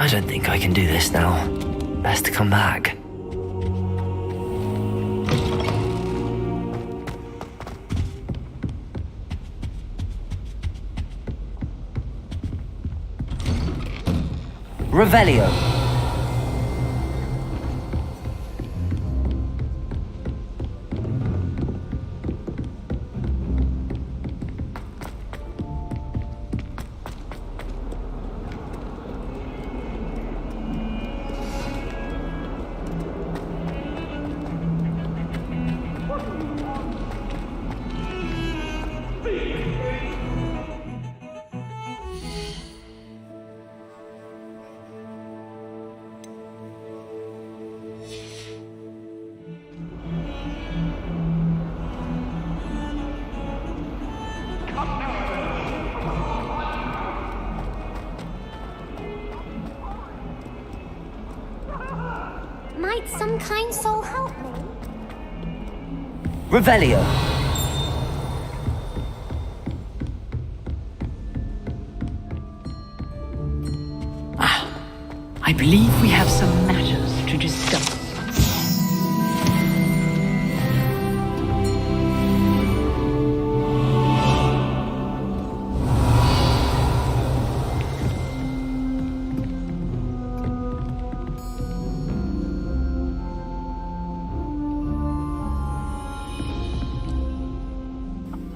I don't think I can do this now. Best to come back. Revelio. Might some kind soul help me? Revelio. I believe we have some matters to discuss.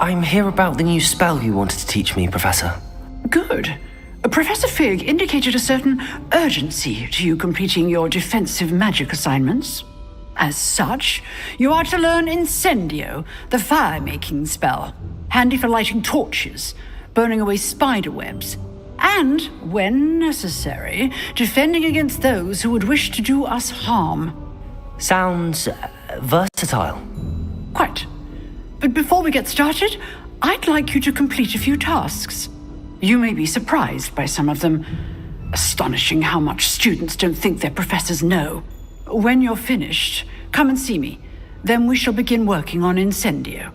I'm here about the new spell you wanted to teach me, Professor. Good. Professor Fig indicated a certain urgency to you completing your defensive magic assignments. As such, you are to learn Incendio, the fire-making spell, handy for lighting torches, burning away spider webs, and, when necessary, defending against those who would wish to do us harm. Sounds versatile. Quite. But before we get started, I'd like you to complete a few tasks. You may be surprised by some of them. Astonishing how much students don't think their professors know. When you're finished, come and see me. Then we shall begin working on Incendio.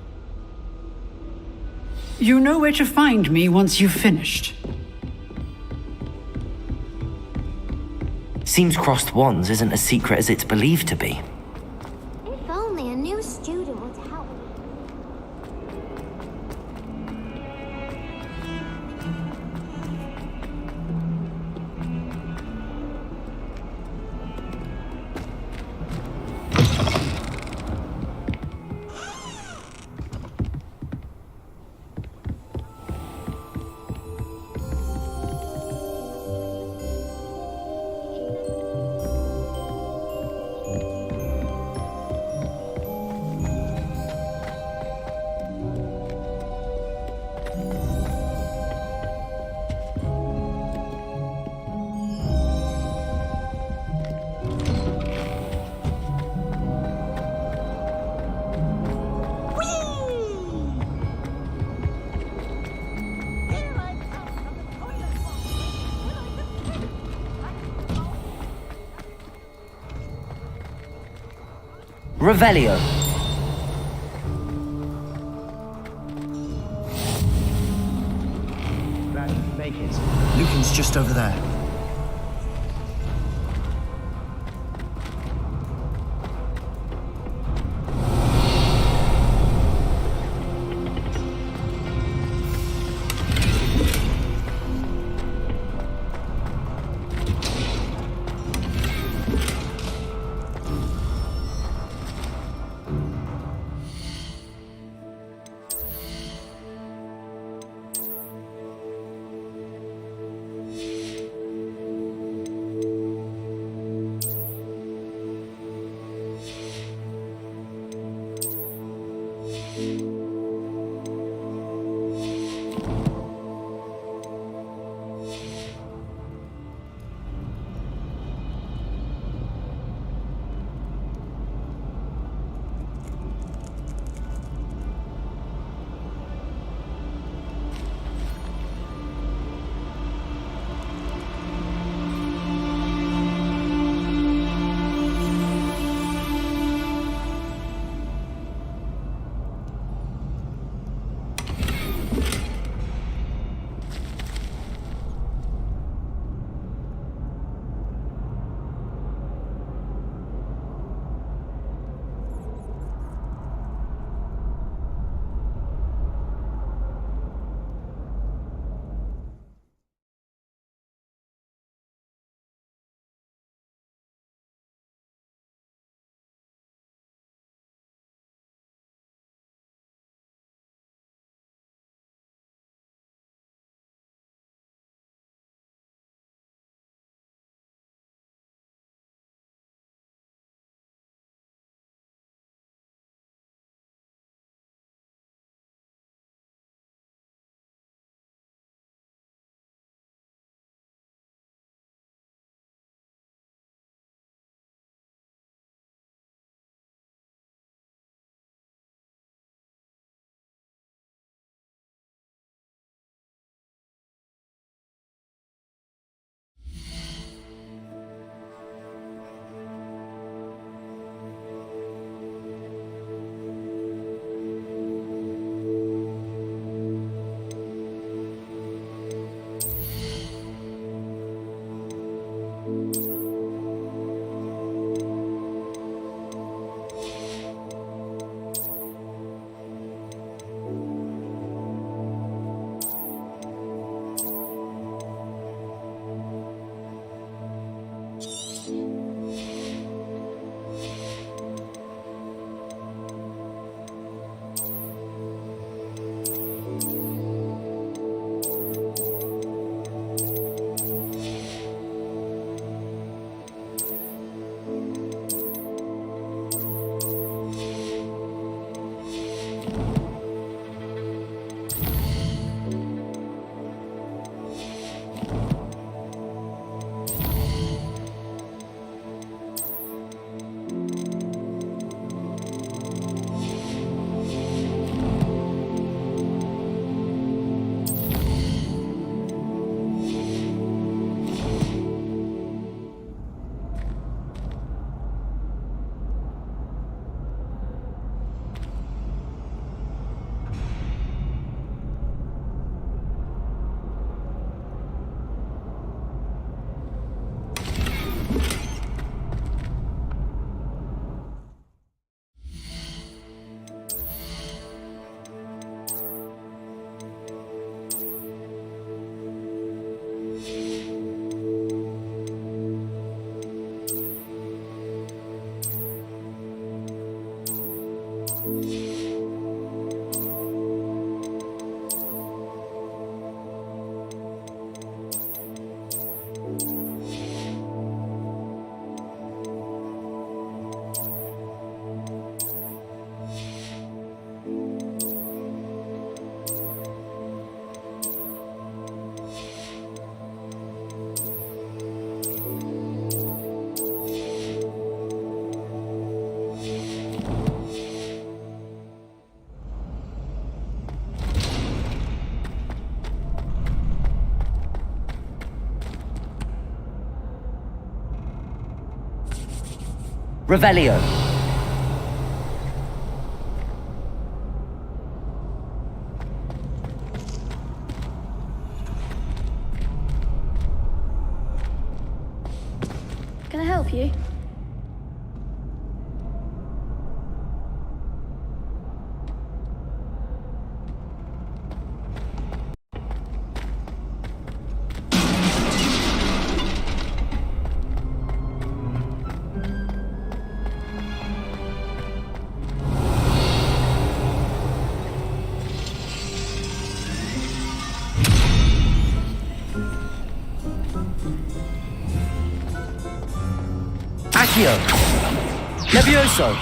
You know where to find me once you've finished. Seems crossed wands isn't as secret as it's believed to be. If only a new student would help. Revelio. Make it. Lucan's just over there. Revelio. Can I help you? Accio. Levioso.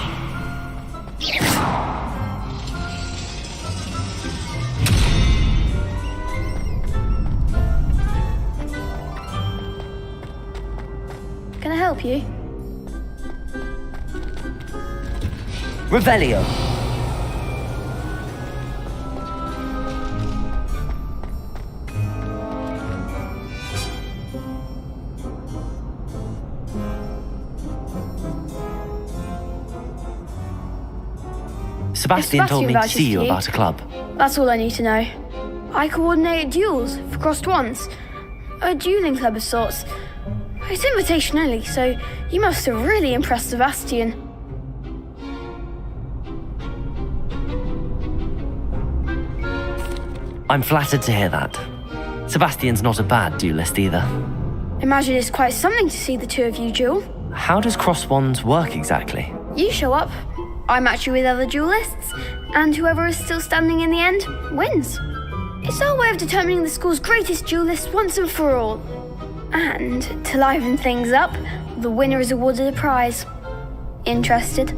Can I help you? Revelio. Sebastian told me to see you about a club. That's all I need to know. I coordinate duels for crossed wands. A dueling club of sorts. It's invitation only, so you must have really impressed Sebastian. I'm flattered to hear that. Sebastian's not a bad duelist either. Imagine it's quite something to see the two of you duel. How does cross wands work exactly? You show up, I match you with other duelists, and whoever is still standing in the end wins. It's our way of determining the school's greatest duelist once and for all. And to liven things up, the winner is awarded a prize. Interested?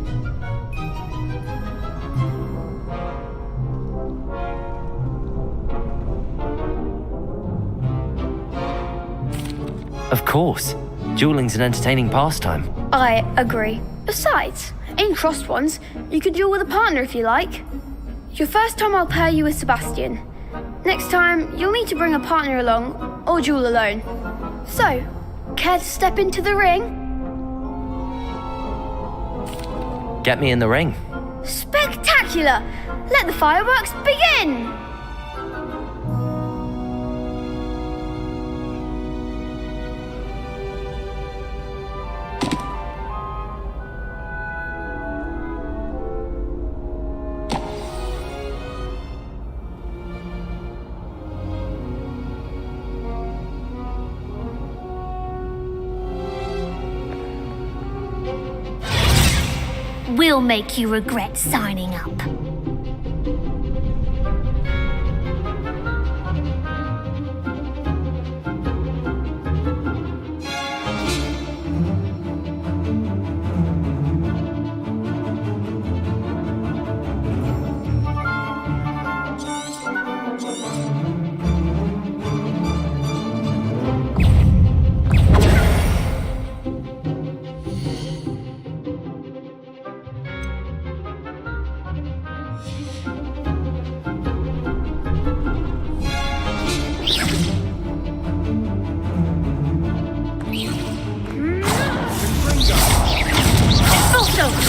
Of course. Dueling's an entertaining pastime. I agree. Besides, in crossed ones, you could duel with a partner if you like. Your first time I'll pair you with Sebastian. Next time, you'll need to bring a partner along, or duel alone. So, care to step into the ring? Get me in the ring. Spectacular! Let the fireworks begin! We'll make you regret signing up.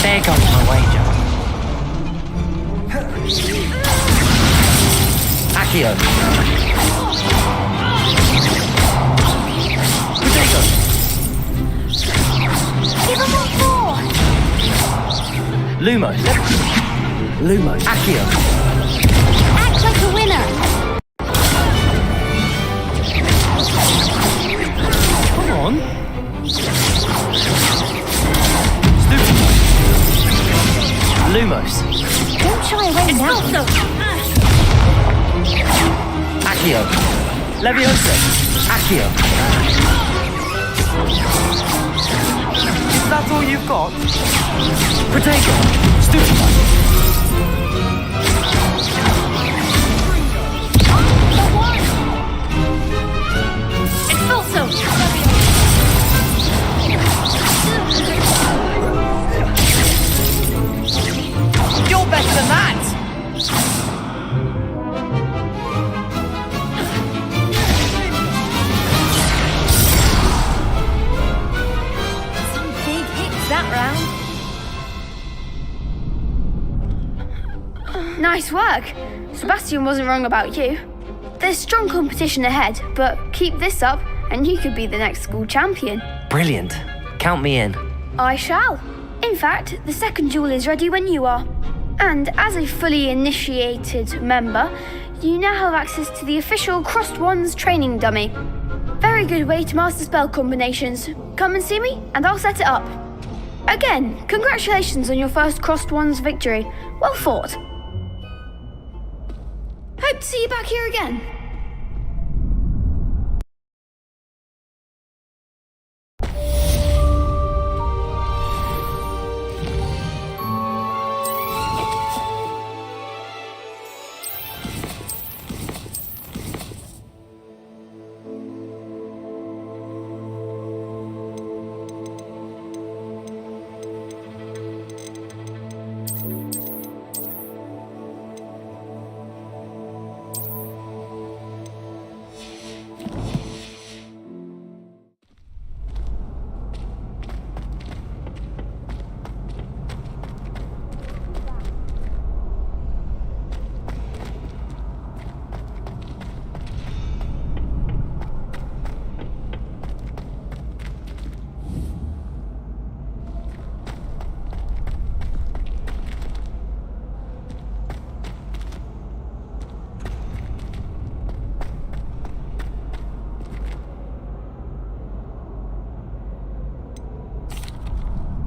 There goes my wager. Accio. Potato. Give them a four! Lumos. Lumos. Accio. Act like a winner! Come on. Lumos. Don't shy away now. Accio. Leviosa. Accio. Is that all you've got? Protego. Stupefy. You're better than that! Some big hits that round. Nice work. Sebastian wasn't wrong about you. There's strong competition ahead, but keep this up and you could be the next school champion. Brilliant. Count me in. I shall. In fact, the second duel is ready when you are. And as a fully initiated member, you now have access to the official Crossed Wands training dummy. Very good way to master spell combinations. Come and see me and I'll set it up. Again, congratulations on your first Crossed Wands victory. Well fought. Hope to see you back here again.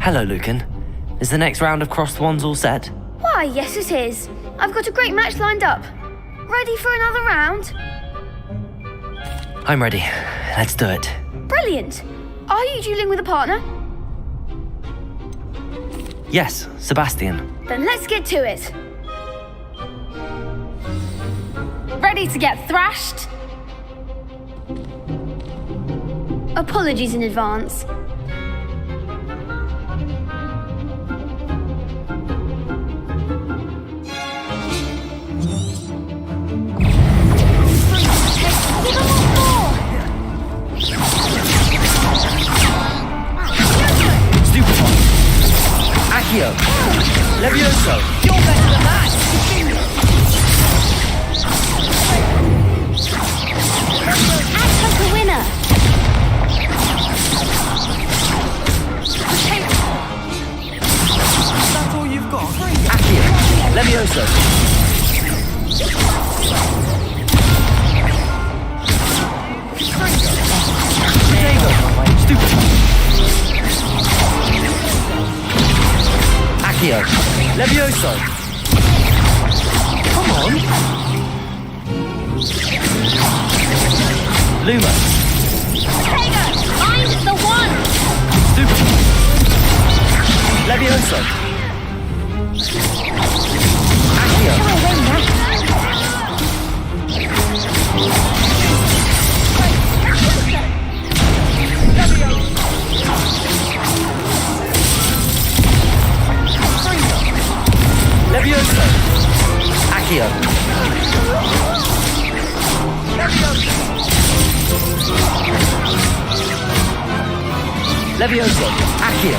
Hello, Lucan. Is the next round of Crossed Wands all set? Why, yes it is. I've got a great match lined up. Ready for another round? I'm ready. Let's do it. Brilliant. Are you dueling with a partner? Yes, Sebastian. Then let's get to it. Ready to get thrashed? Apologies in advance. Stupid one. Accio. Levioso. You're better than that. Act like a winner. That's all you've got? Accio. Levioso. Diego. Stupid one. Accio. Levioso. Come on. Luma. I'm the one. Stupid. Levioso. Accio. Levioso. Accio. Levioso. Accio.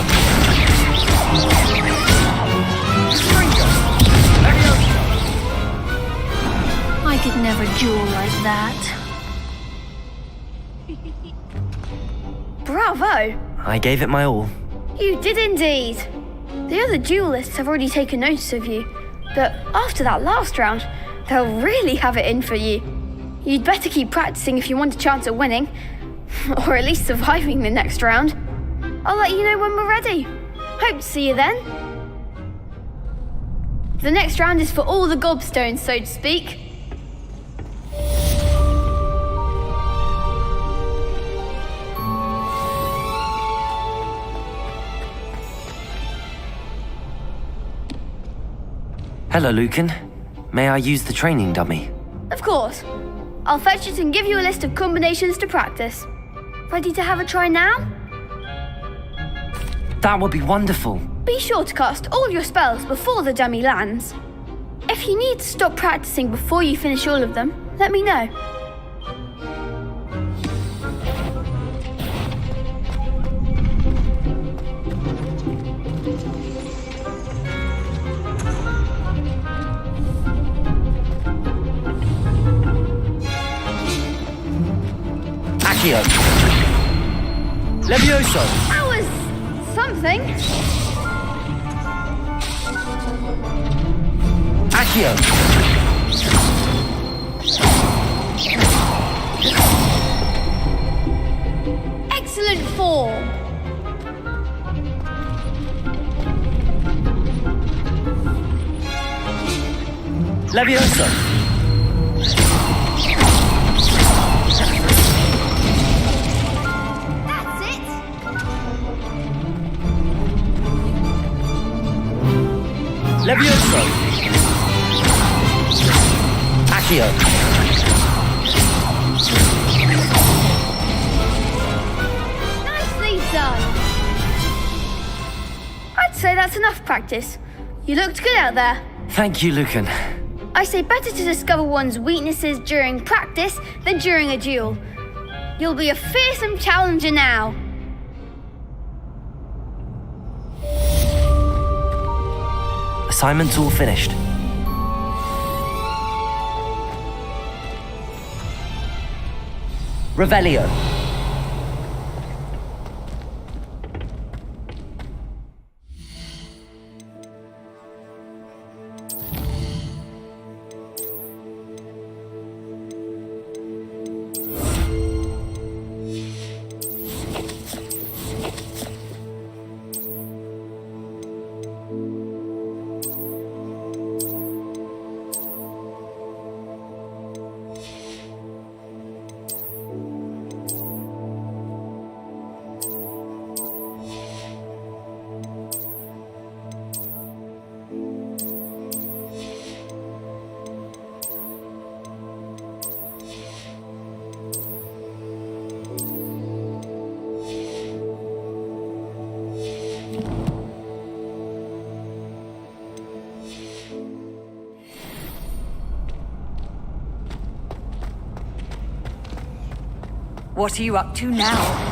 I could never duel like that. Bravo! I gave it my all. You did indeed. The other duelists have already taken notice of you, but after that last round, they'll really have it in for you. You'd better keep practicing if you want a chance at winning, or at least surviving the next round. I'll let you know when we're ready. Hope to see you then. The next round is for all the gobstones, so to speak. Hello, Lucan. May I use the training dummy? Of course. I'll fetch it and give you a list of combinations to practice. Ready to have a try now? That would be wonderful. Be sure to cast all your spells before the dummy lands. If you need to stop practicing before you finish all of them, let me know. Accio. Levioso. That was something. Accio. Excellent form. Levioso. That's it. Levioso. Accio. Nicely done. I'd say that's enough practice. You looked good out there. Thank you, Lucan. I say better to discover one's weaknesses during practice than during a duel. You'll be a fearsome challenger now. Assignment's all finished. Revelio. What are you up to now?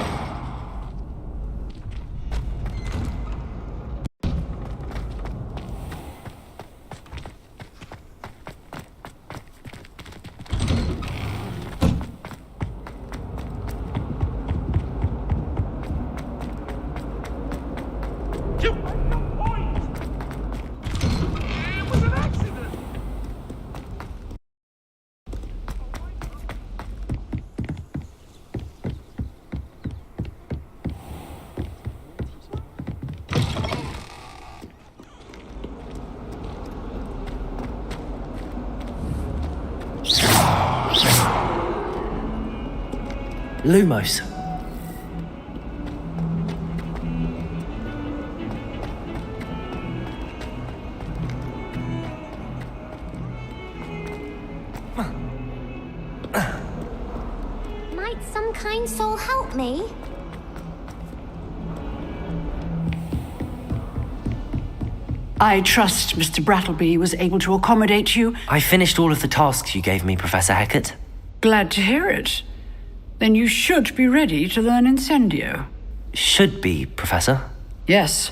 Lumos. Might some kind soul help me? I trust Mr. Brattleby was able to accommodate you. I finished all of the tasks you gave me, Professor Hecat. Glad to hear it. Then you should be ready to learn Incendio. Should be, Professor. Yes.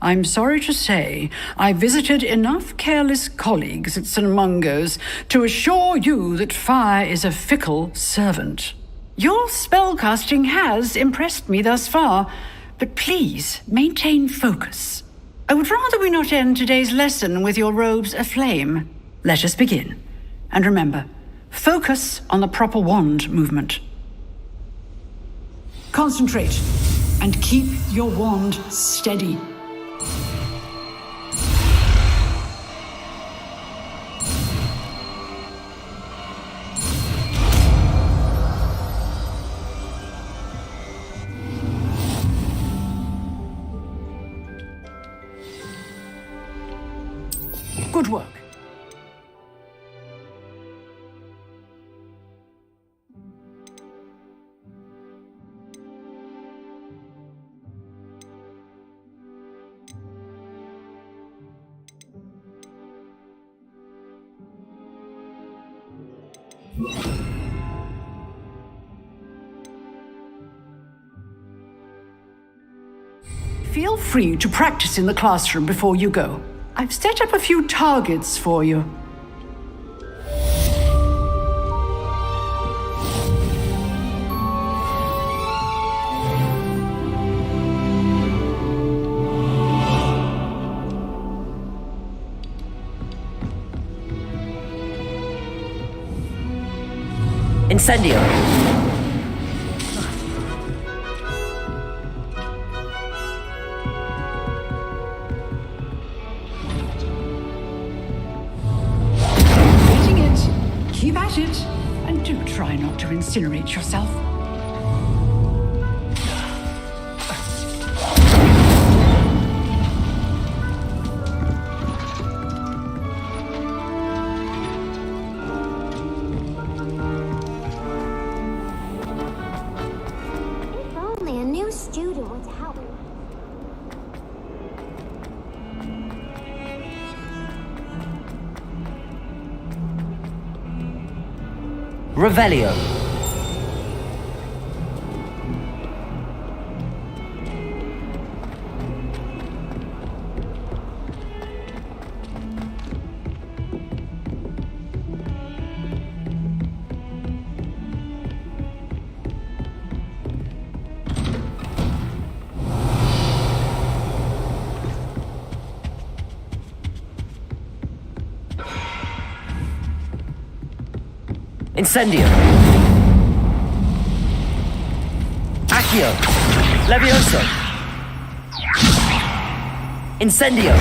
I'm sorry to say, I visited enough careless colleagues at St. Mungo's to assure you that fire is a fickle servant. Your spellcasting has impressed me thus far, but please maintain focus. I would rather we not end today's lesson with your robes aflame. Let us begin. And remember, focus on the proper wand movement. Concentrate and keep your wand steady. Good work. Feel free to practice in the classroom before you go. I've set up a few targets for you. Incendio! Hitting it. Keep at it. And do try not to incinerate yourself. If only a new student would help. Revelio! Incendio! Accio! Levioso! Incendio!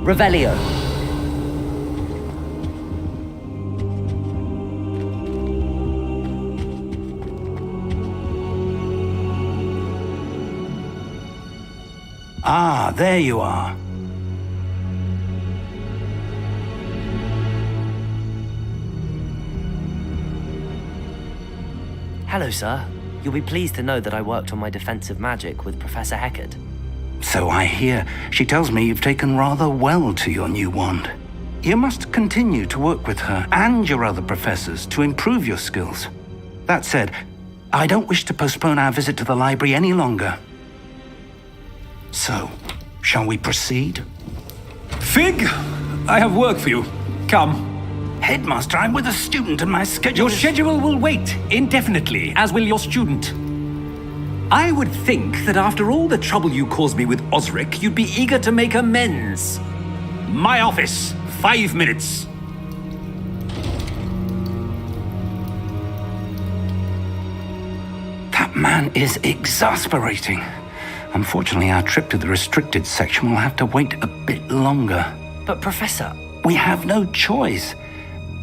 Revelio! Ah, there you are. Hello, sir. You'll be pleased to know that I worked on my defensive magic with Professor Heckard. So I hear. She tells me you've taken rather well to your new wand. You must continue to work with her and your other professors to improve your skills. That said, I don't wish to postpone our visit to the library any longer. So, shall we proceed? Fig, I have work for you. Come. Headmaster, I'm with a student and my schedule Your schedule will wait indefinitely, as will your student. I would think that after all the trouble you caused me with Osric, you'd be eager to make amends. My office, 5 minutes. That man is exasperating. Unfortunately, our trip to the restricted section will have to wait a bit longer. But, Professor... We have no choice.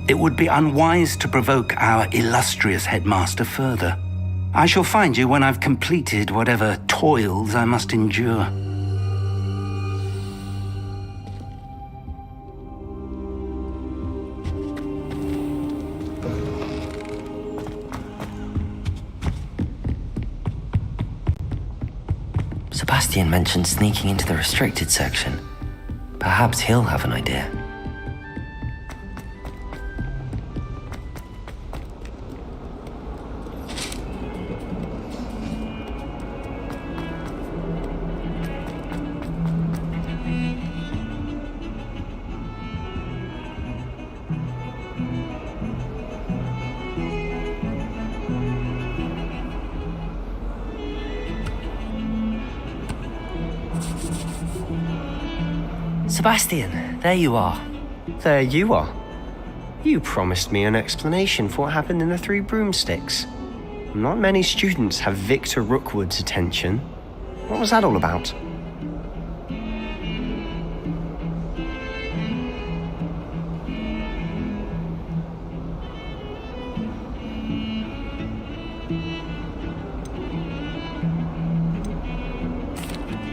It would be unwise to provoke our illustrious headmaster further. I shall find you when I've completed whatever toils I must endure. Sebastian mentioned sneaking into the restricted section. Perhaps he'll have an idea. Sebastian, there you are. There you are. You promised me an explanation for what happened in the Three Broomsticks. Not many students have Victor Rookwood's attention. What was that all about?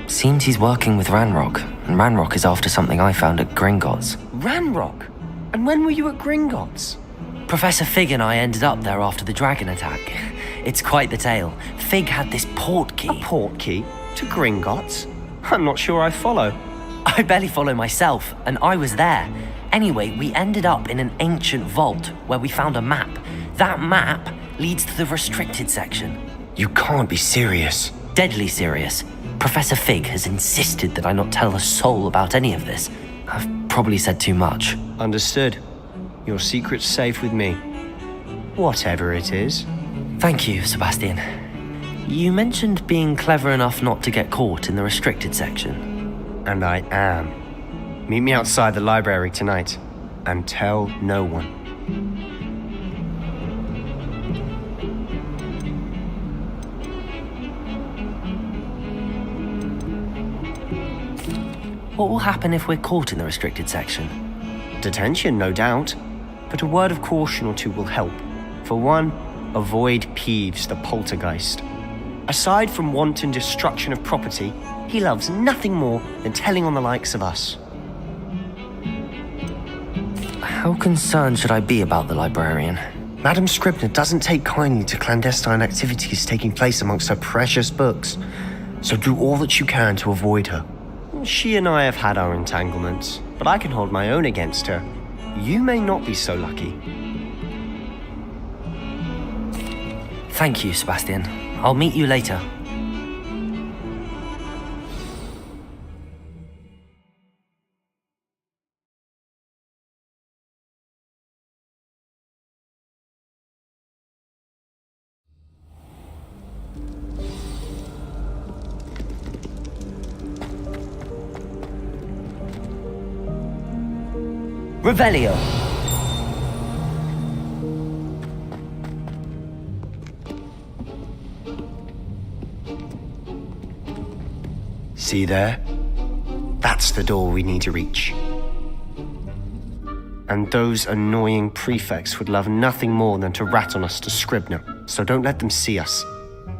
Seems he's working with Ranrock, and Ranrock is after something I found at Gringotts. Ranrock? And when were you at Gringotts? Professor Fig and I ended up there after the dragon attack. It's quite the tale. Fig had this port key. A port key? To Gringotts? I'm not sure I follow. I barely follow myself, and I was there. Anyway, we ended up in an ancient vault where we found a map. That map leads to the restricted section. You can't be serious. Deadly serious. Professor Fig has insisted that I not tell a soul about any of this. I've probably said too much. Understood. Your secret's safe with me. Whatever it is. Thank you, Sebastian. You mentioned being clever enough not to get caught in the restricted section. And I am. Meet me outside the library tonight, and tell no one. What will happen if we're caught in the restricted section? Detention, no doubt. But a word of caution or two will help. For one, avoid Peeves the poltergeist. Aside from wanton destruction of property, he loves nothing more than telling on the likes of us. How concerned should I be about the librarian? Madam Scribner doesn't take kindly to clandestine activities taking place amongst her precious books, so do all that you can to avoid her. She and I have had our entanglements, but I can hold my own against her. You may not be so lucky. Thank you, Sebastian. I'll meet you later. Revelio. See there? That's the door we need to reach. And those annoying prefects would love nothing more than to rat on us to Scribner, so don't let them see us.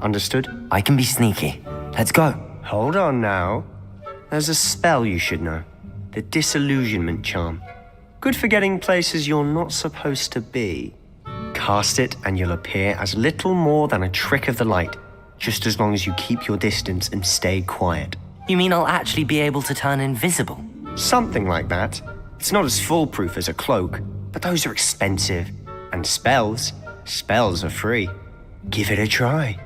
Understood? I can be sneaky. Let's go. Hold on now. There's a spell you should know. The Disillusionment Charm. Good for getting places you're not supposed to be. Cast it and you'll appear as little more than a trick of the light, just as long as you keep your distance and stay quiet. You mean I'll actually be able to turn invisible? Something like that. It's not as foolproof as a cloak, but those are expensive. And spells are free. Give it a try.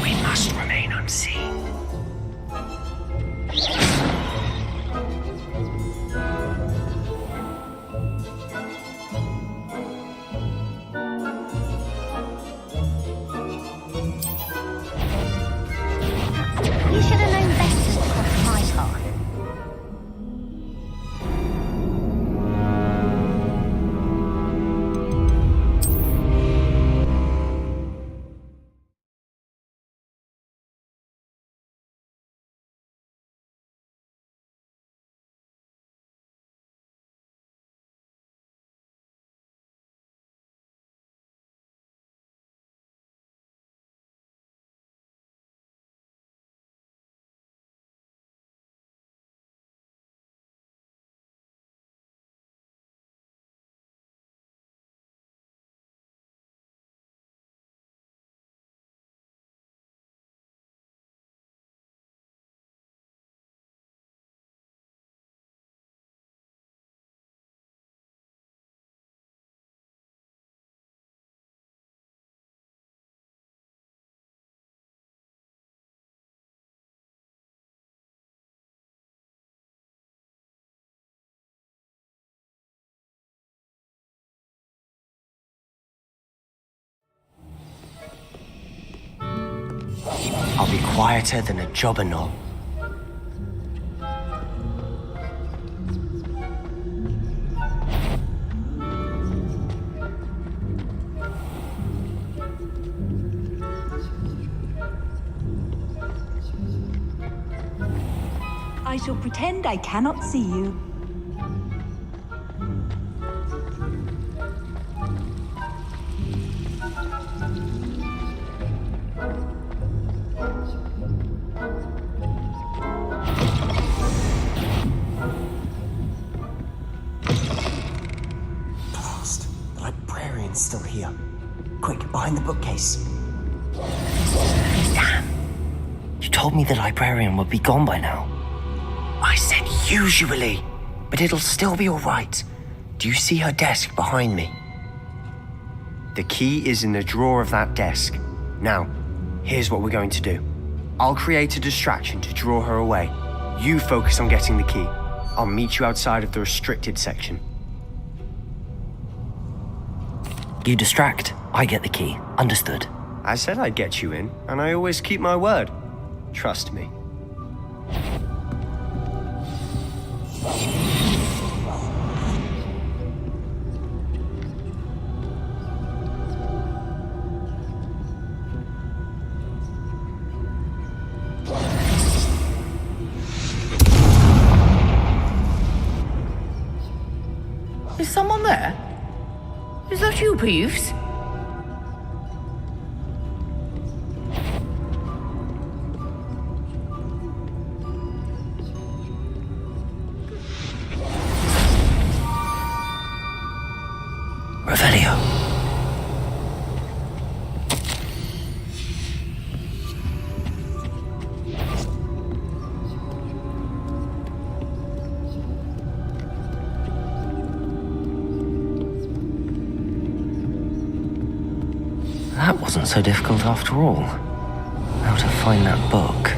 We must remain unseen. You should have known better than to cross my path. be quieter than a jobberknoll. I shall pretend I cannot see you. Blast. The librarian's still here. Quick, behind the bookcase. Damn. You told me the librarian would be gone by now. I said usually, but it'll still be all right. Do you see her desk behind me? The key is in the drawer of that desk. Now, here's what we're going to do. I'll create a distraction to draw her away. You focus on getting the key. I'll meet you outside of the restricted section. You distract, I get the key. Understood. I said I'd get you in, and I always keep my word. Trust me. Is someone there? Is that you, Peeves? Revelio. That wasn't so difficult after all. How to find that book.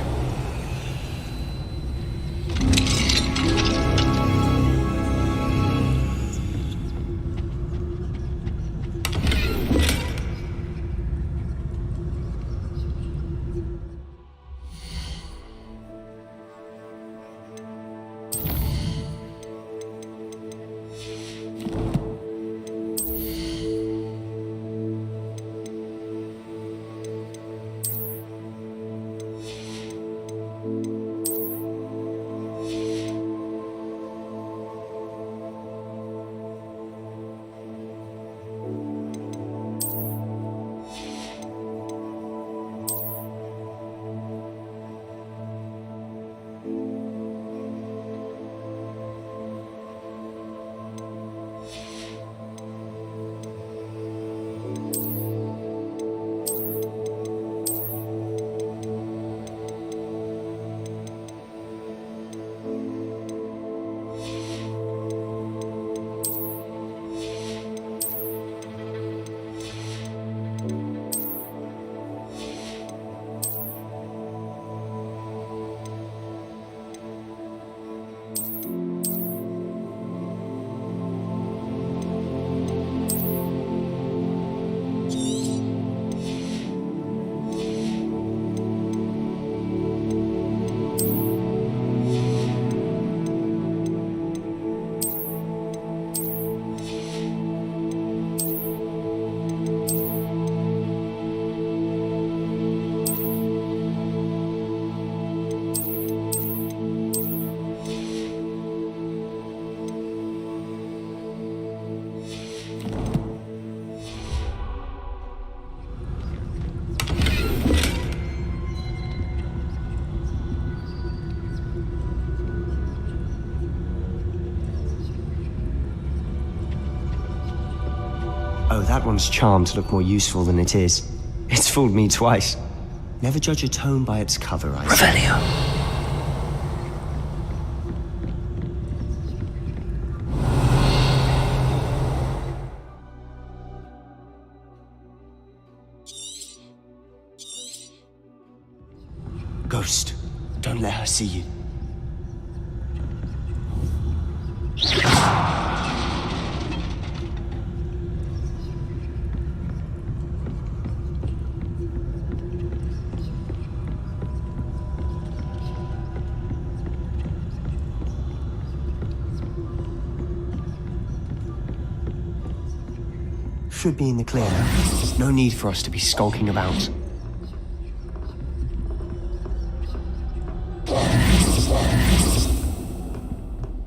Oh, that one's charmed to look more useful than it is. It's fooled me twice. Never judge a tome by its cover, I say. Revelio. Ghost, don't let her see you. should be in the clear now. No need for us to be skulking about.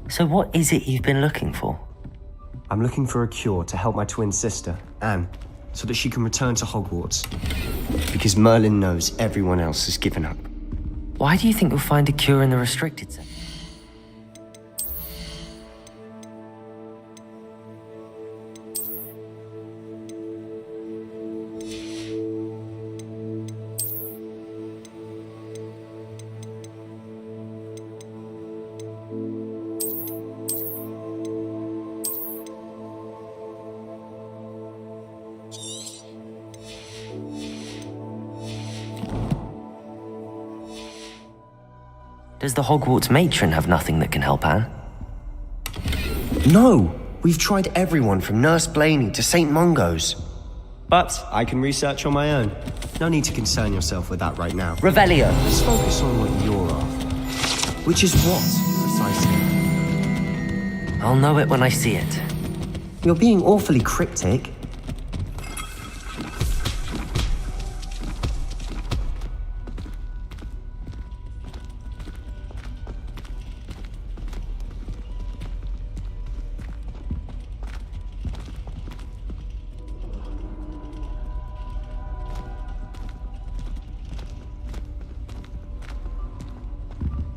So what is it you've been looking for? I'm looking for a cure to help my twin sister, Anne, so that she can return to Hogwarts. Because Merlin knows everyone else has given up. Why do you think you'll find a cure in the restricted section? Does the Hogwarts matron have nothing that can help Anne? No! We've tried everyone from Nurse Blaney to St. Mungo's. But I can research on my own. No need to concern yourself with that right now. Revelio! Let's focus on what you're after. Which is what, precisely? I'll know it when I see it. You're being awfully cryptic.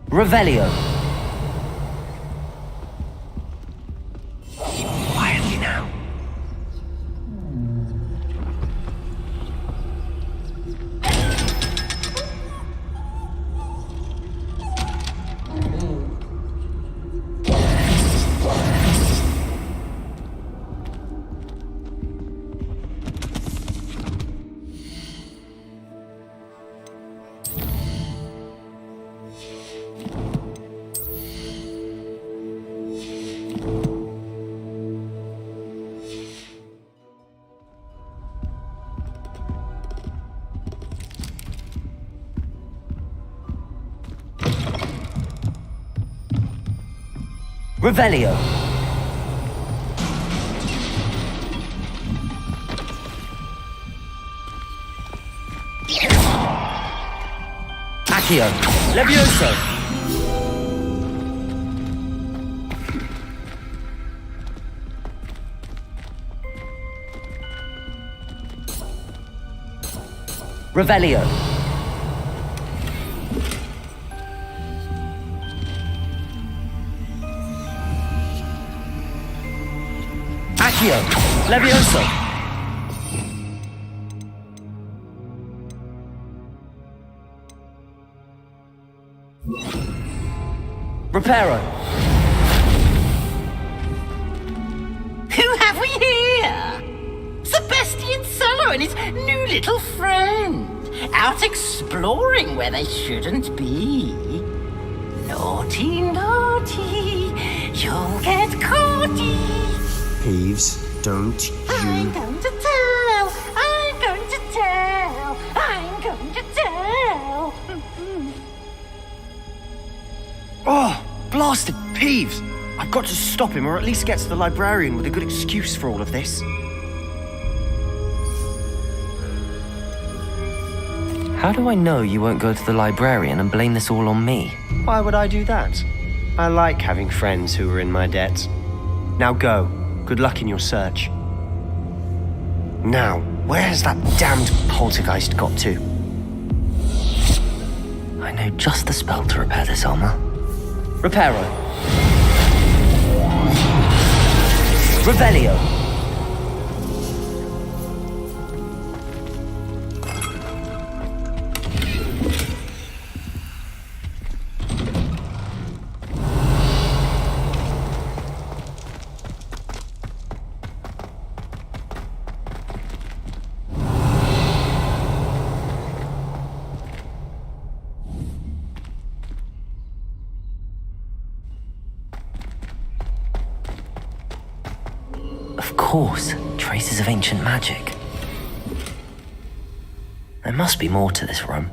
Revelio! Quietly now. Revelio! Accio! Levioso! Revelio! Accio! Levioso! Reparo! Who have we here? Sebastian Solo and his new little friend. Out exploring where they shouldn't be. Naughty, naughty. You'll get caughty. Peeves, don't I'm you... going to tell. I'm going to tell. I'm going to tell. Oh, blasted Peeves! I've got to stop him, or at least get to the librarian with a good excuse for all of this. How do I know you won't go to the librarian and blame this all on me? Why would I do that? I like having friends who are in my debt. Now go. Good luck in your search. Now, where has that damned poltergeist got to? I know just the spell to repair this armor. Reparo! Revelio! Of course, traces of ancient magic. There must be more to this room.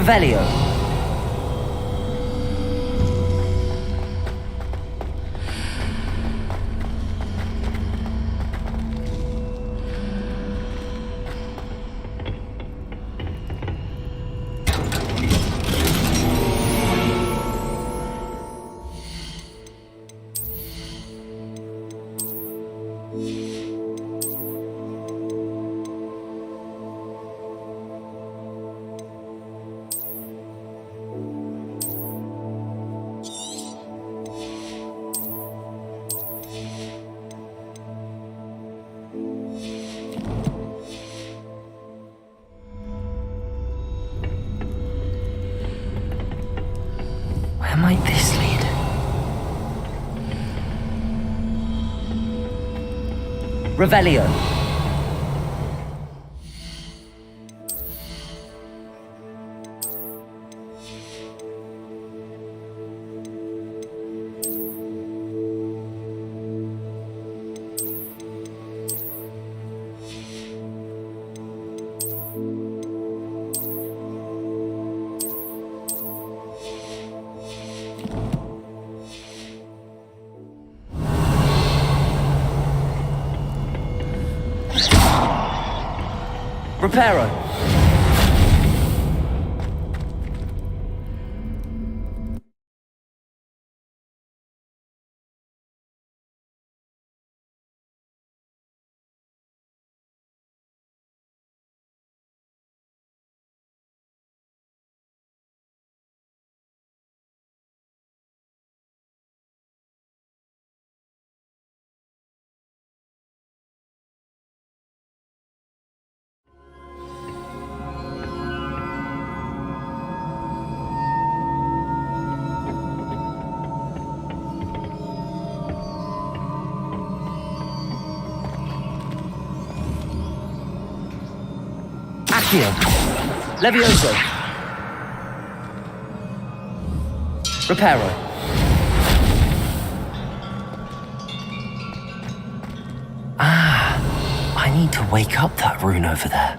Revelio. Where might this lead? Revelio. Reparo. Accio. Levioso. Reparo. Ah, I need to wake up that rune over there.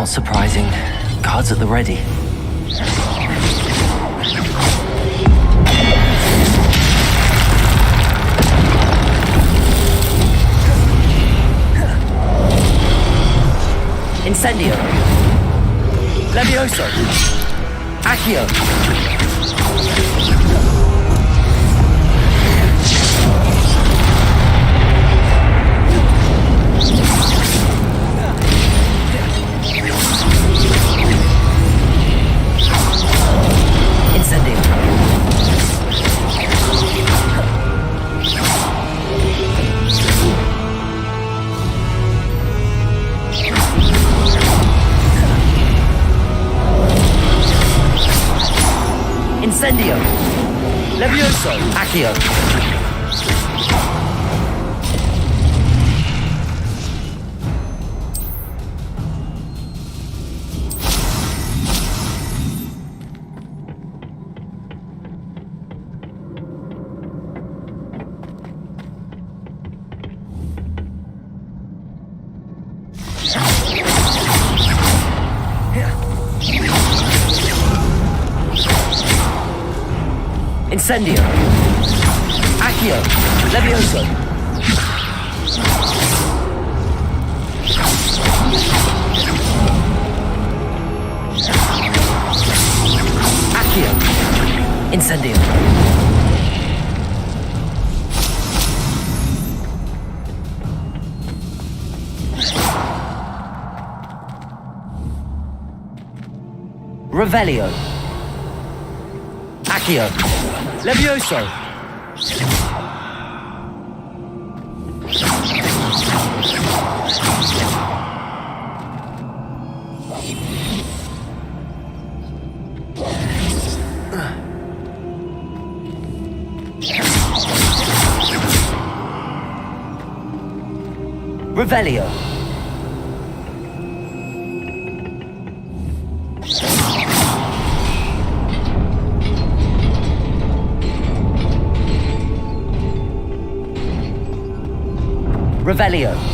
Not surprising. Guards at the ready. Incendio. Levioso. Accio. Incendio. Incendio. Levioso. Accio. Incendio. Accio. Levioso. Accio. Incendio. Revelio. Accio. Levioso. Revelio. Revelio.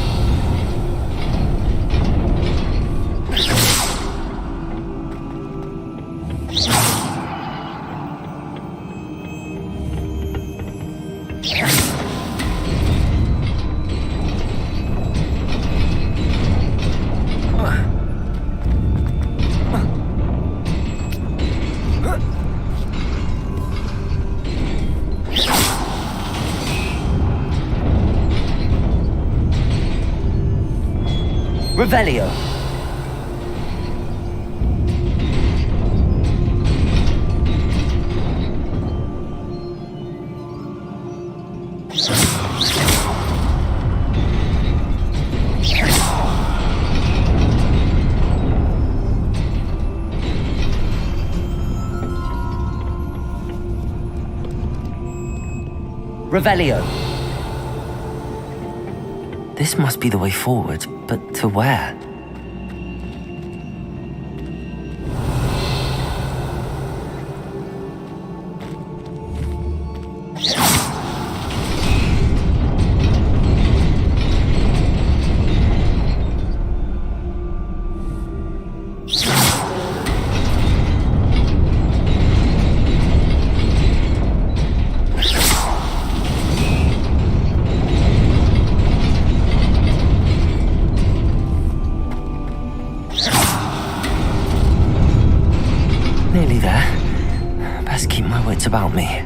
Revelio. Revelio. This must be the way forward, but to where? Nearly there. Best keep my wits about me.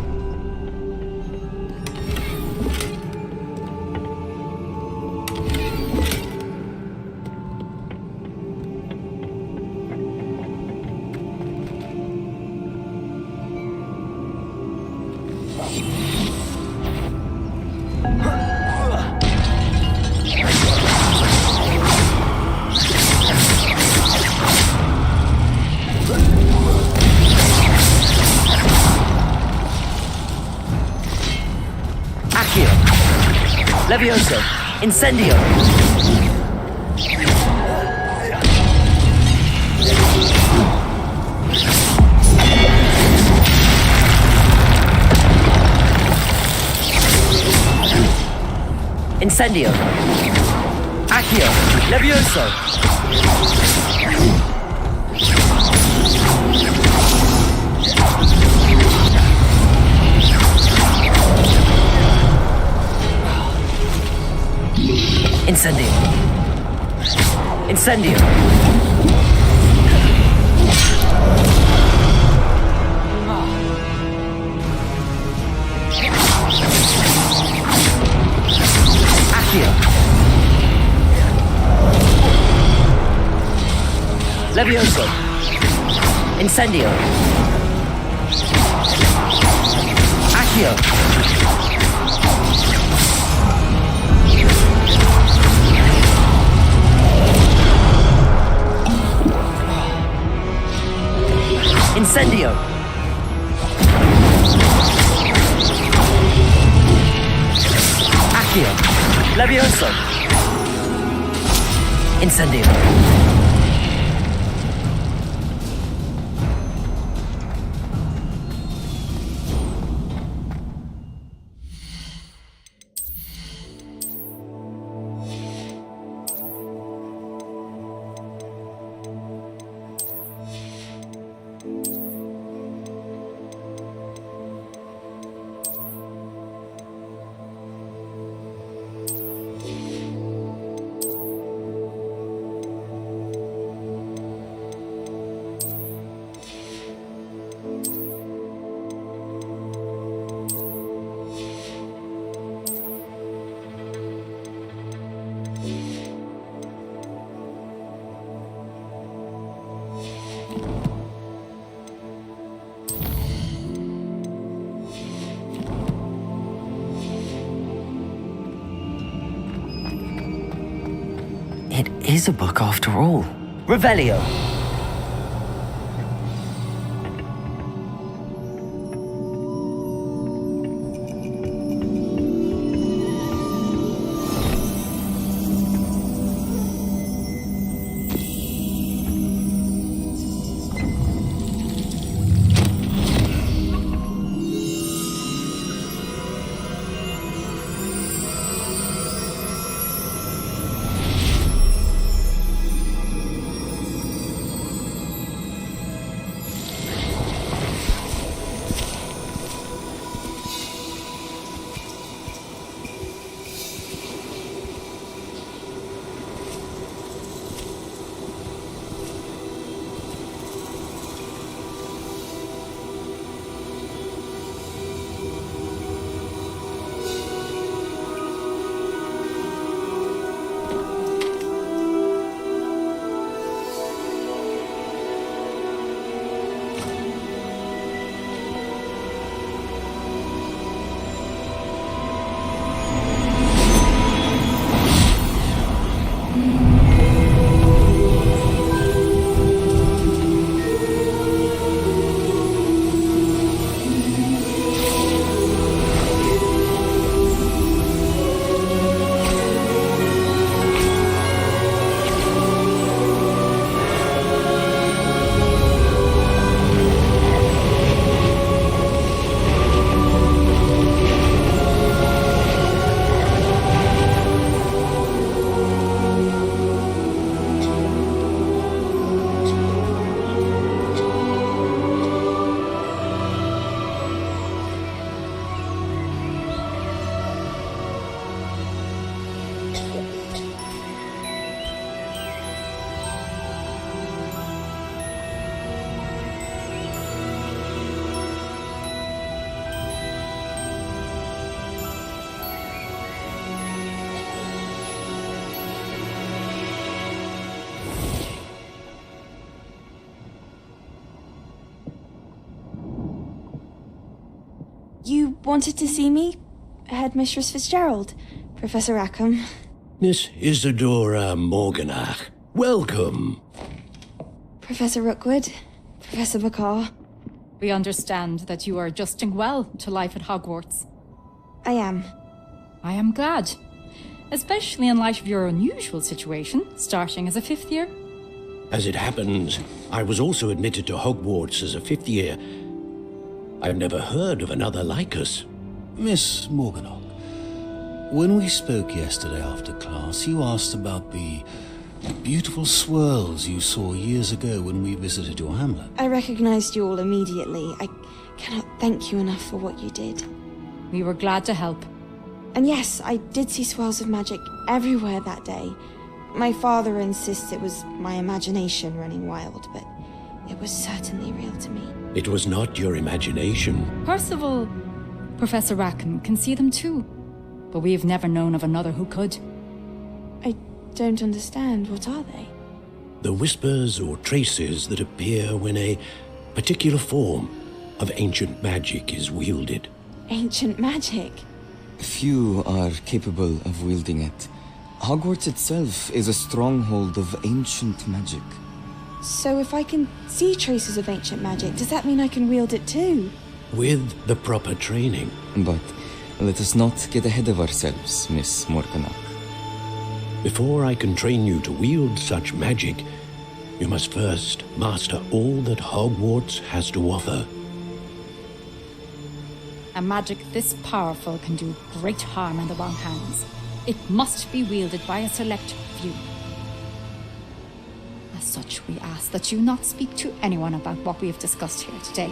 Levioso! Incendio! Incendio! Accio! Levioso! Incendio! Incendio! Accio! Levioso! Incendio! Accio! Incendio! Accio! Levioso! Incendio! It is a book after all. Revelio! You wanted to see me? Headmistress Fitzgerald, Professor Rackham. Miss Isadora Morganach, welcome. Professor Rookwood, Professor McCaw. We understand that you are adjusting well to life at Hogwarts. I am. I am glad. Especially in light of your unusual situation, starting as a fifth year. As it happens, I was also admitted to Hogwarts as a fifth year. I've never heard of another like us. Miss Morganach, when we spoke yesterday after class, you asked about the beautiful swirls you saw years ago when we visited your hamlet. I recognized you all immediately. I cannot thank you enough for what you did. We were glad to help. And yes, I did see swirls of magic everywhere that day. My father insists it was my imagination running wild, but it was certainly real to me. It was not your imagination. Percival, Professor Rackham can see them too, but we have never known of another who could. I don't understand. What are they? The whispers or traces that appear when a particular form of ancient magic is wielded. Ancient magic? Few are capable of wielding it. Hogwarts itself is a stronghold of ancient magic. So if I can see traces of ancient magic, does that mean I can wield it too? With the proper training. But let us not get ahead of ourselves, Miss Morganach. Before I can train you to wield such magic, you must first master all that Hogwarts has to offer. A magic this powerful can do great harm in the wrong hands. It must be wielded by a select few. As such, we ask that you not speak to anyone about what we have discussed here today.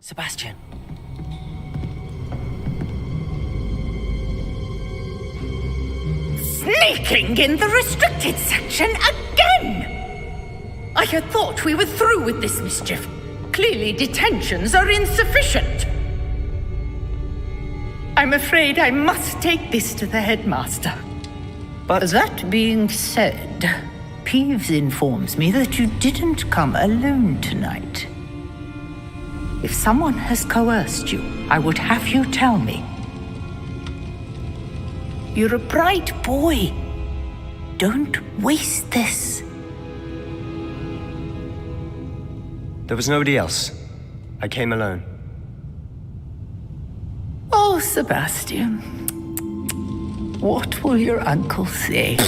Sebastian. Sneaking in the restricted section again! I had thought we were through with this mischief. Clearly detentions are insufficient. I'm afraid I must take this to the headmaster. But that being said, Peeves informs me that you didn't come alone tonight. If someone has coerced you, I would have you tell me. You're a bright boy. Don't waste this. There was nobody else. I came alone. Oh, Sebastian. What will your uncle say?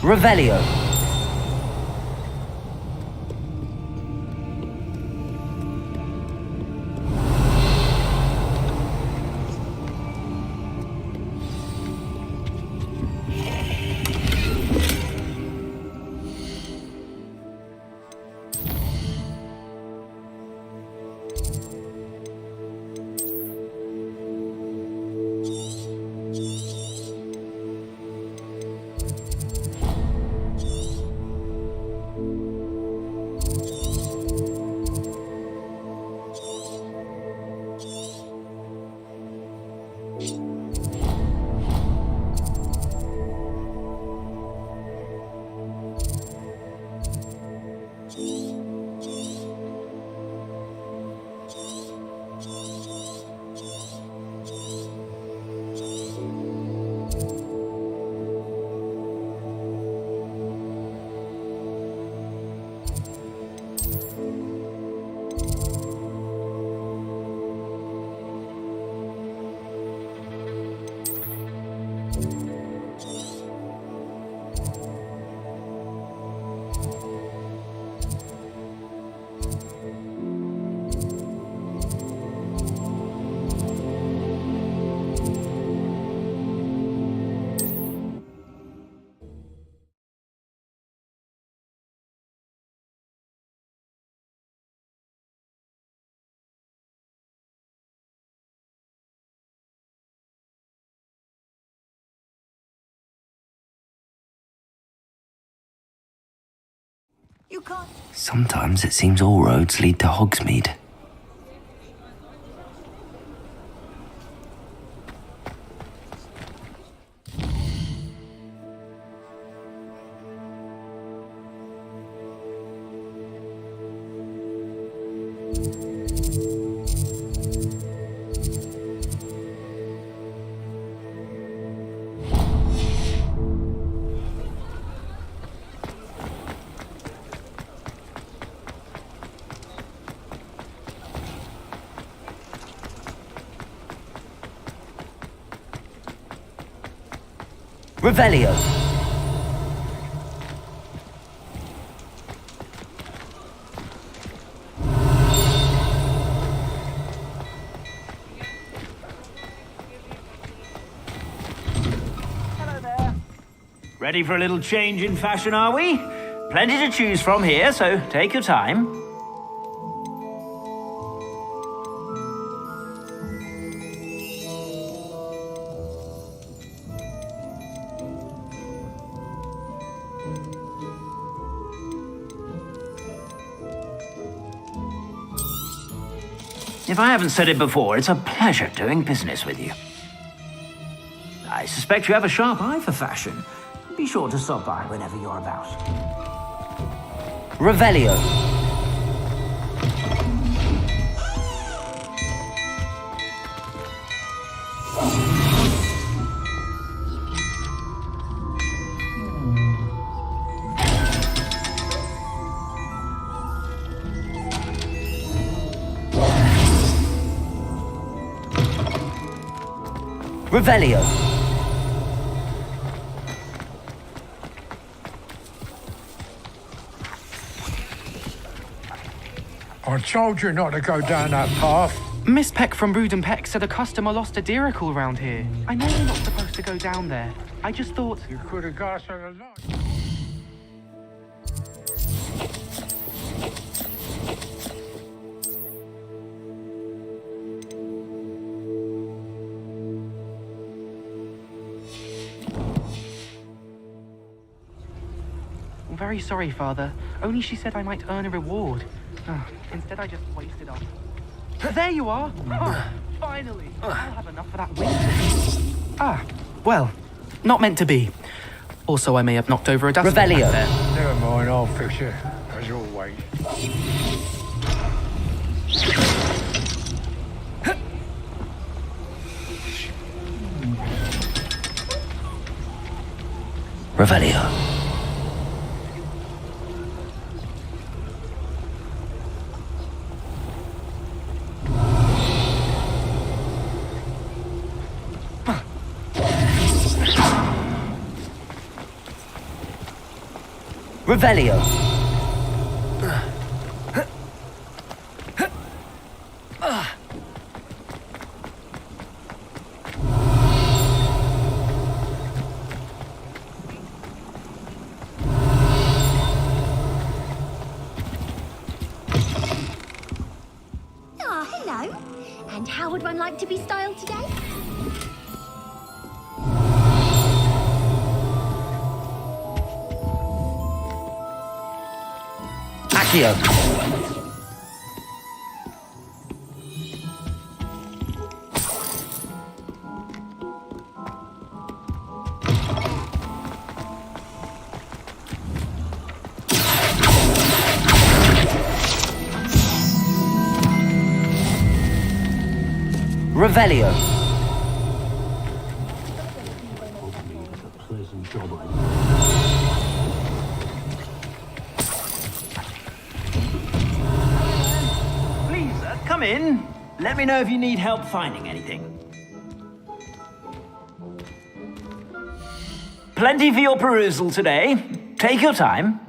Revelio. You can't. Sometimes it seems all roads lead to Hogsmeade. Revelio. Hello there. Ready for a little change in fashion, are we? Plenty to choose from here, so take your time. If I haven't said it before, it's a pleasure doing business with you. I suspect you have a sharp eye for fashion. Be sure to stop by whenever you're about. Revelio. Revelio. I told you not to go down that path. Miss Peck from Brood and Peck said a customer lost a deeracle round here. I know you're not supposed to go down there. I just thought... You could have got us a lot. I'm very sorry, Father. Only she said I might earn a reward. Instead, I just wasted off. There you are! Oh, finally! I'll have enough for that winter. Well, not meant to be. Also, I may have knocked over a dustbin back Revelio. there. Never mind, I'll fix it, as always. Revelio. Revelio. Ah, hello. And how would one like to be styled today? Accio. Revelio. Please, come in. Let me know if you need help finding anything. Plenty for your perusal today. Take your time.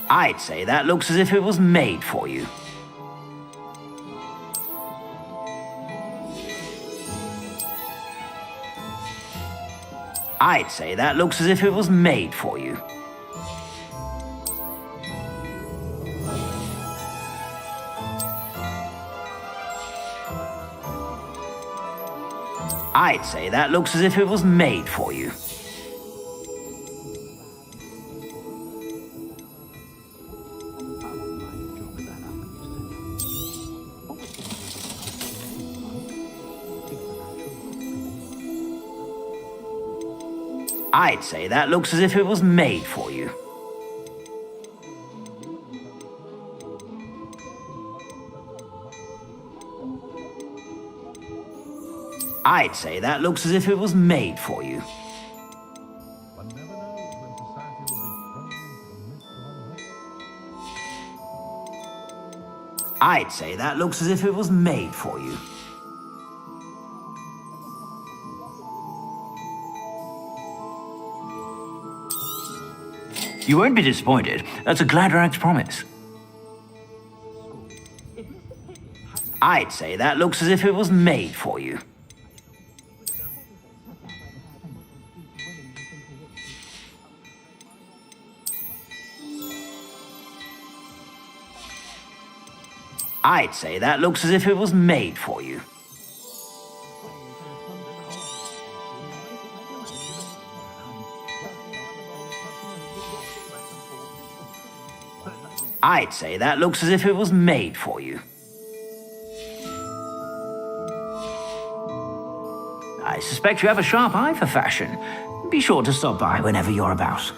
I'd say that looks as if it was made for you. I'd say that looks as if it was made for you. I'd say that looks as if it was made for you. I'd say that looks as if it was made for you. I'd say that looks as if it was made for you. I'd say that looks as if it was made for you. You won't be disappointed. That's a Gladrag's promise. I'd say that looks as if it was made for you. I'd say that looks as if it was made for you. I'd say that looks as if it was made for you. I suspect you have a sharp eye for fashion. Be sure to stop by whenever you're about.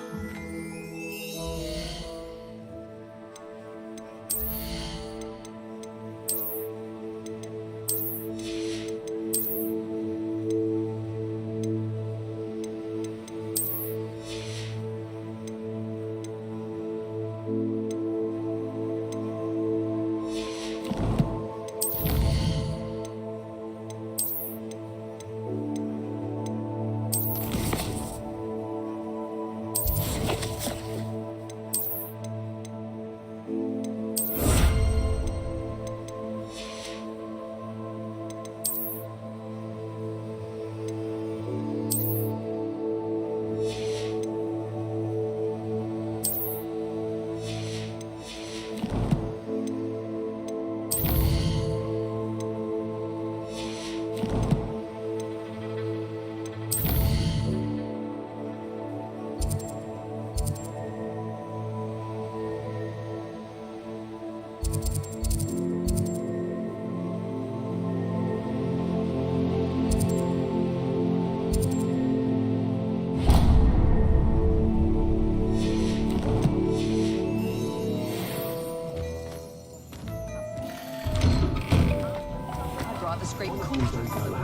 rather scrape coins off the floor.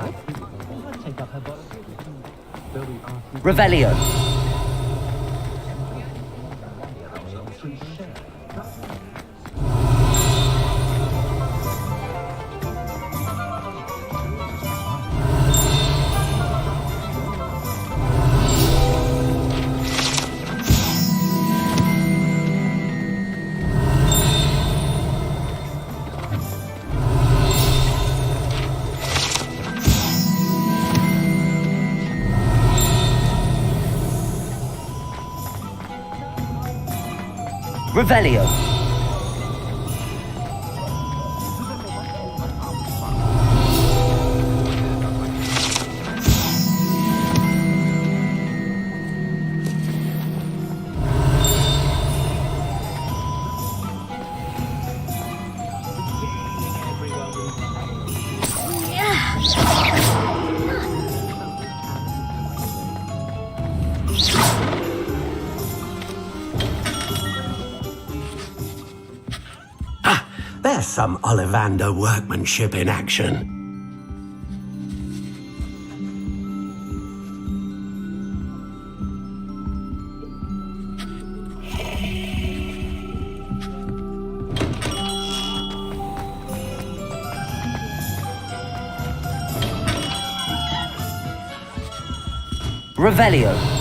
Revelio. Revelio. There's some Ollivander workmanship in action. Revelio.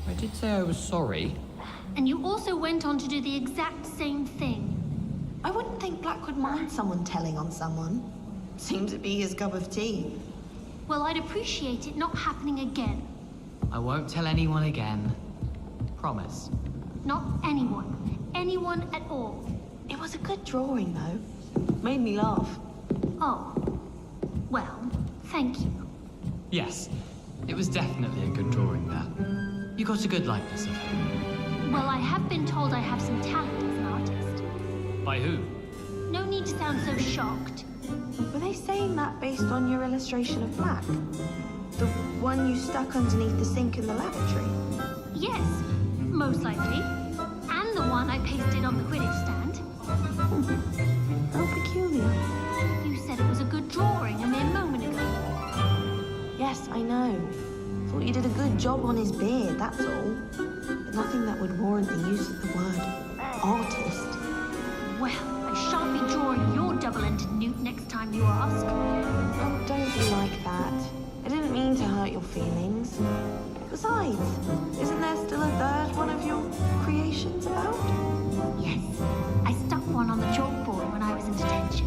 I did say I was sorry. And you also went on to do the exact same thing. I wouldn't think Black would mind someone telling on someone. Seems to be his cup of tea. Well, I'd appreciate it not happening again. I won't tell anyone again. Promise. Not anyone. Anyone at all. It was a good drawing, though. Made me laugh. Oh. Well, thank you. Yes, it was definitely a good drawing, that. You got a good likeness of him. Well, I have been told I have some talent as an artist. By who? No need to sound so shocked. Were they saying that based on your illustration of Black? The one you stuck underneath the sink in the lavatory? Yes, most likely. And the one I pasted on the Quidditch stand. How peculiar. You said it was a good drawing a mere moment ago. Yes, I know. Thought you did a good job on his beard, that's all. But nothing that would warrant the use of the word artist. Well, I shan't be drawing your double-ended newt next time you ask. Oh, don't be like that. I didn't mean to hurt your feelings. Besides, isn't there still a third one of your creations about? Yes, I stuck one on the chalkboard when I was in detention.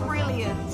Brilliant.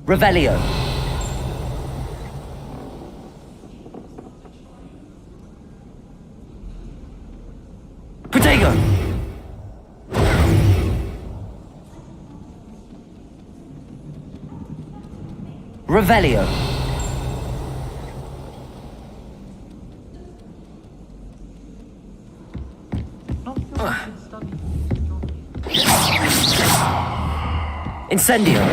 Revelio. Protego. Revelio. Incendio.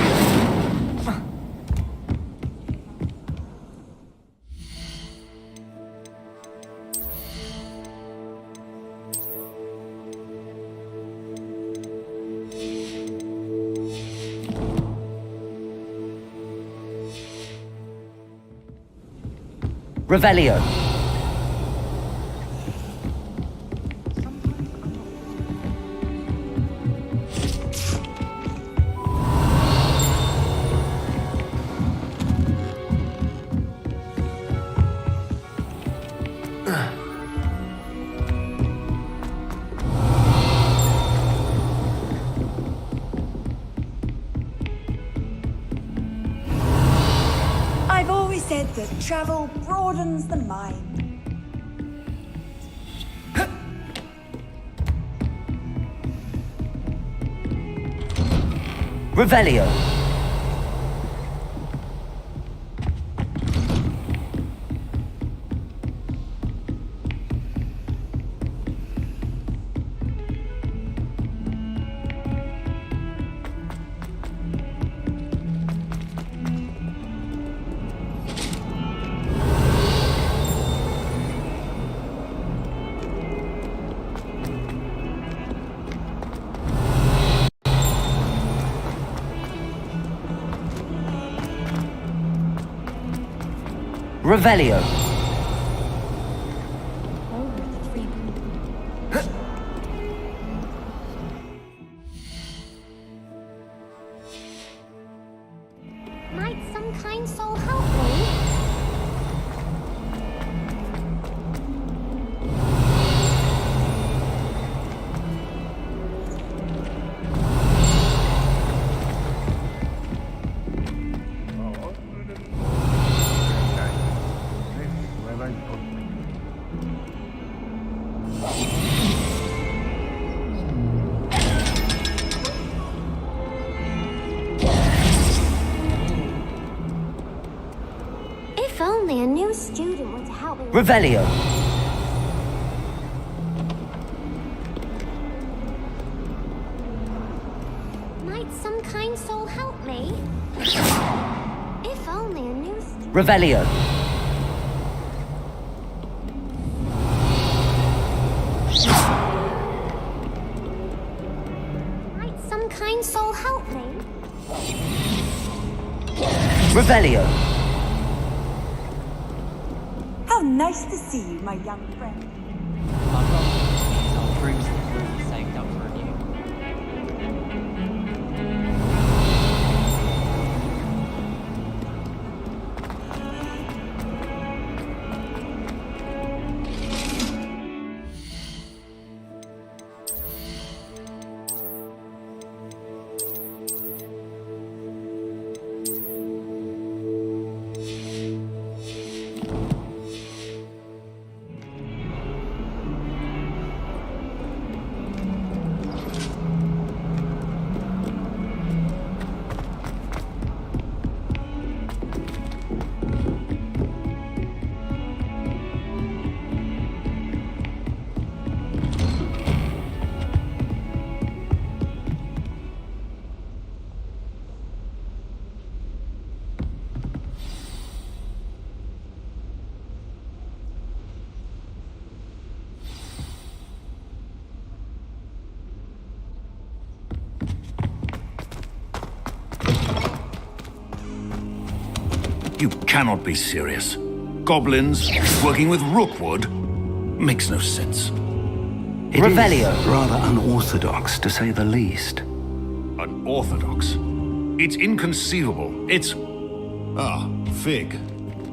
Revelio. I've always said that travel broadens the mind. Revelio. Revelio. Might some kind soul help me? If only a new student would help me. Revelio. Might some kind soul help me? If only a new student. Revelio. Might some kind soul help me? Revelio. How nice to see you, my young friend. Saved up for you. You cannot be serious. Goblins working with Rookwood makes no sense. It Revelio. Is rather unorthodox, to say the least. Unorthodox? It's inconceivable. It's... Ah, Fig.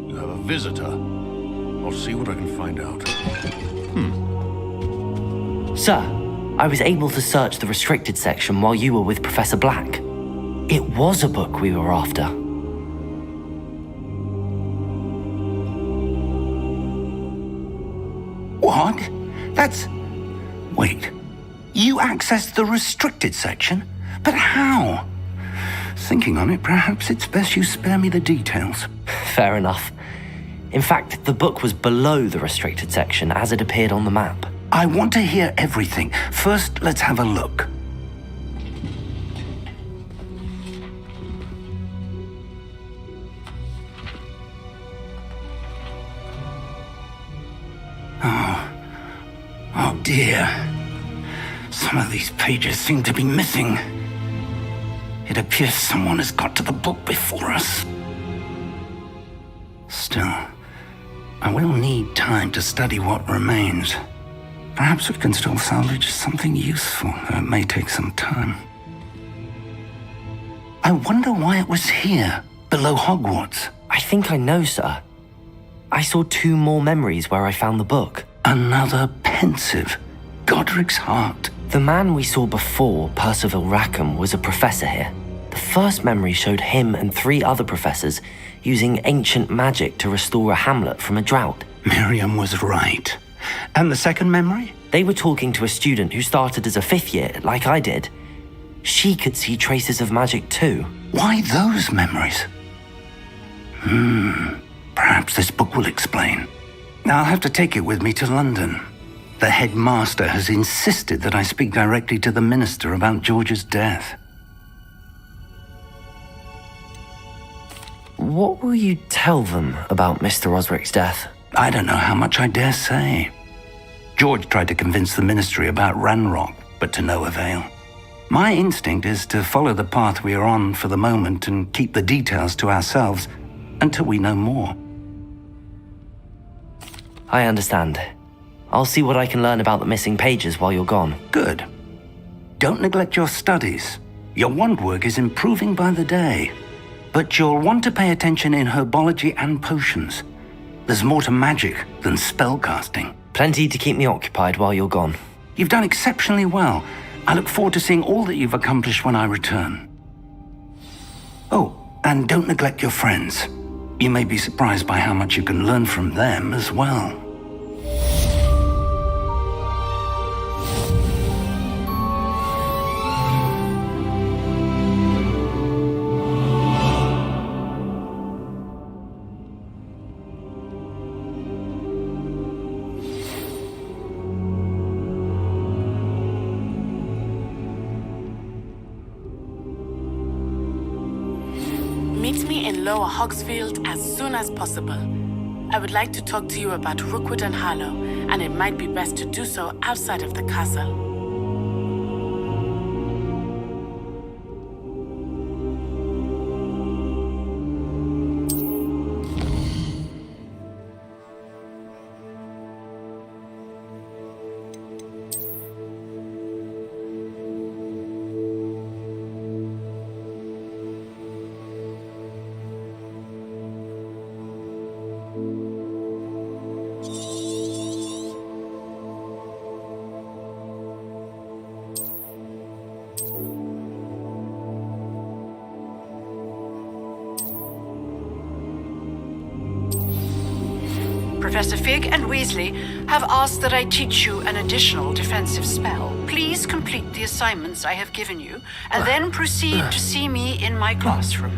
You have a visitor. I'll see what I can find out. Sir, I was able to search the restricted section while you were with Professor Black. It was a book we were after. What? That's... Wait. You accessed the restricted section? But how? Thinking on it, perhaps it's best you spare me the details. Fair enough. In fact, the book was below the restricted section as it appeared on the map. I want to hear everything. First, let's have a look. Oh dear. Some of these pages seem to be missing. It appears someone has got to the book before us. Still, I will need time to study what remains. Perhaps we can still salvage something useful, though it may take some time. I wonder why it was here, below Hogwarts. I think I know, sir. I saw 2 more memories where I found the book. Another pensive. Godric's heart. The man we saw before, Percival Rackham, was a professor here. The first memory showed him and 3 other professors using ancient magic to restore a hamlet from a drought. Miriam was right. And the second memory? They were talking to a student who started as a 5th year, like I did. She could see traces of magic too. Why those memories? Perhaps this book will explain. I'll have to take it with me to London. The headmaster has insisted that I speak directly to the minister about George's death. What will you tell them about Mr. Osric's death? I don't know how much I dare say. George tried to convince the ministry about Ranrock, but to no avail. My instinct is to follow the path we are on for the moment and keep the details to ourselves until we know more. I understand. I'll see what I can learn about the missing pages while you're gone. Good. Don't neglect your studies. Your wand work is improving by the day. But you'll want to pay attention in herbology and potions. There's more to magic than spellcasting. Plenty to keep me occupied while you're gone. You've done exceptionally well. I look forward to seeing all that you've accomplished when I return. Oh, and don't neglect your friends. You may be surprised by how much you can learn from them as well. Meet me in Lower Hogsfield as soon as possible. I would like to talk to you about Rookwood and Harlow, and it might be best to do so outside of the castle. Professor Fig and Weasley have asked that I teach you an additional defensive spell. Please complete the assignments I have given you, and then proceed to see me in my classroom.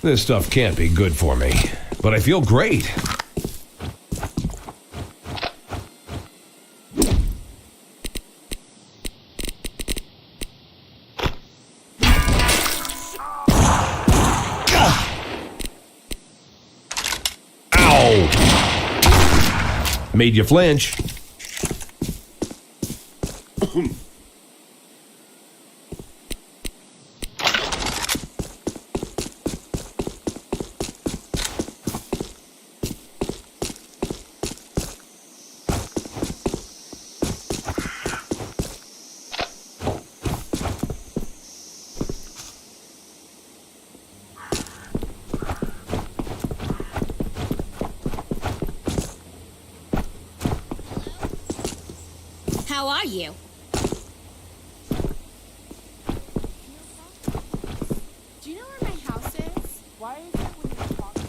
This stuff can't be good for me, but I feel great. Ow! Made you flinch. How are you? Do you know where my house is? Why is it when you're talking?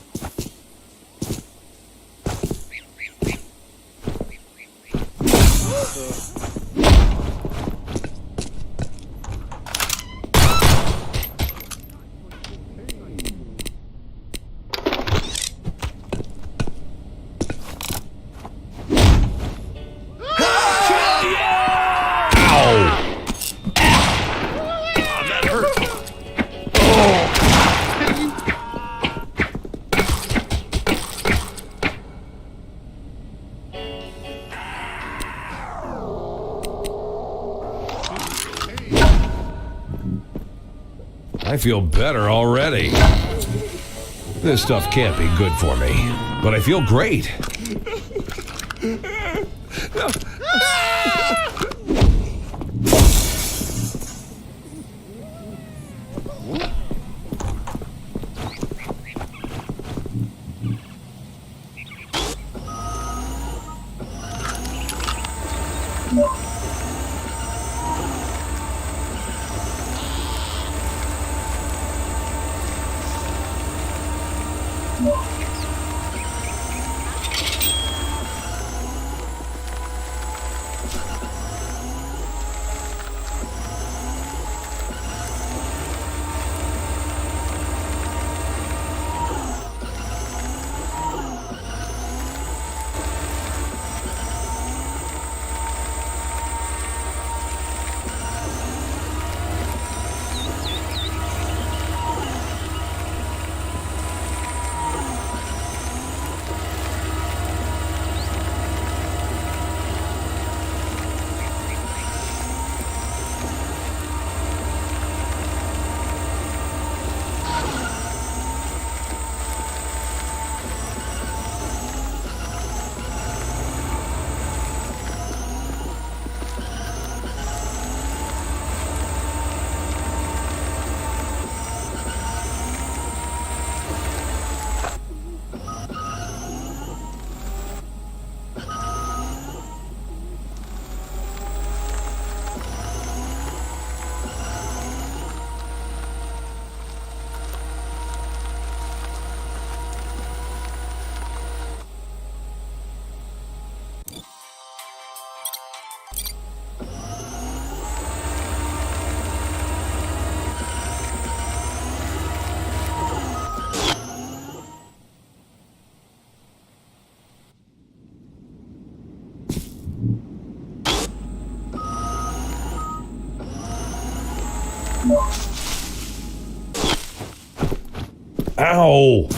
I feel better already. This stuff can't be good for me, but I feel great. Ow!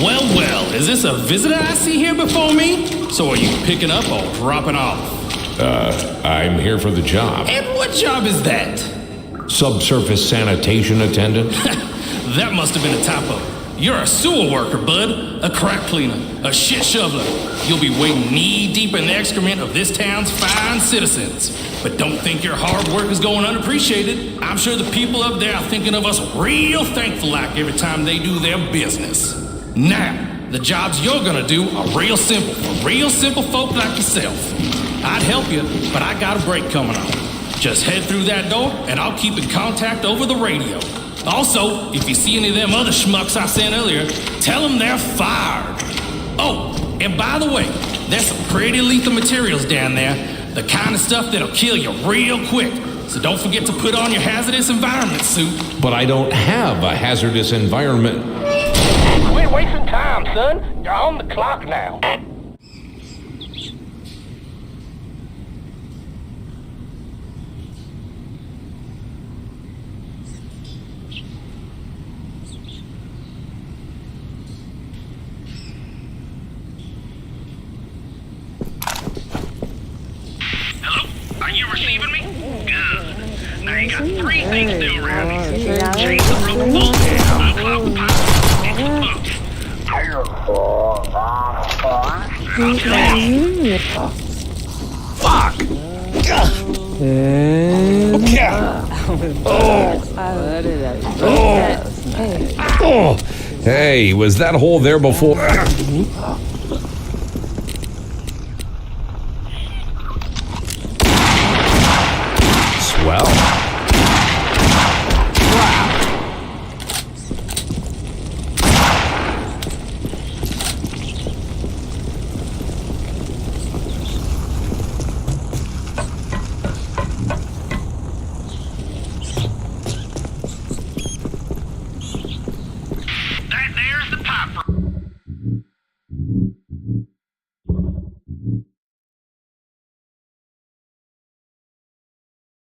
Well, is this a visitor I see here before me? So are you picking up or dropping off? I'm here for the job. And what job is that? Subsurface sanitation attendant? That must have been a typo. You're a sewer worker, bud. A crack cleaner. A shit shoveler. You'll be wading knee-deep in the excrement of this town's fine citizens. But don't think your hard work is going unappreciated. I'm sure the people up there are thinking of us real thankful like every time they do their business. Now, the jobs you're gonna do are real simple for real simple folk like yourself. I'd help you, but I got a break coming on. Just head through that door and I'll keep in contact over the radio. Also, if you see any of them other schmucks I sent earlier, tell them they're fired. Oh, and by the way, there's some pretty lethal materials down there. The kind of stuff that'll kill you real quick. So don't forget to put on your hazardous environment suit. But I don't have a hazardous environment. Quit wasting time, son. You're on the clock now. Hello? Are you receiving me? Good. Now you got three things to do around here. Change the rope bolt, unclog the pipe, and the boots. Fuck! Oh! Hey, was that hole there before? Well,